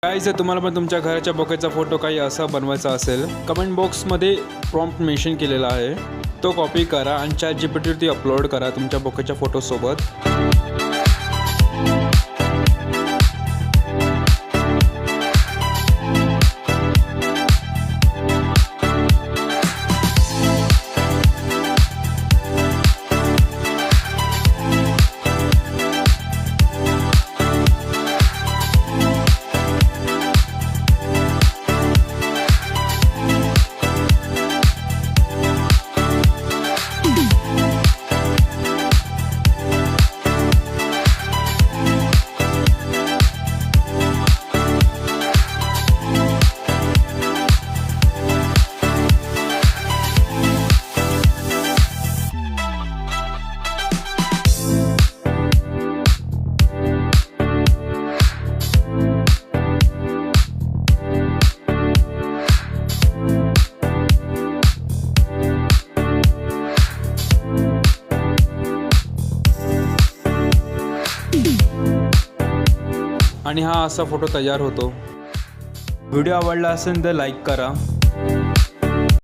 Guys, जर तुम्हाला पण तुमच्या घराच्या बोक्याचा फोटो काही असा बनवायचा असेल, कमेंट बॉक्समध्ये प्रॉम्प्ट मेन्शन केलेला आहे, तो कॉपी करा आणि ChatGPTवरती अपलोड करा तुमच्या बोक्याच्या फोटोसोबत. आणि हा असा फोटो तयार होतो. व्हिडिओ आवडला असेल तर लाईक करा.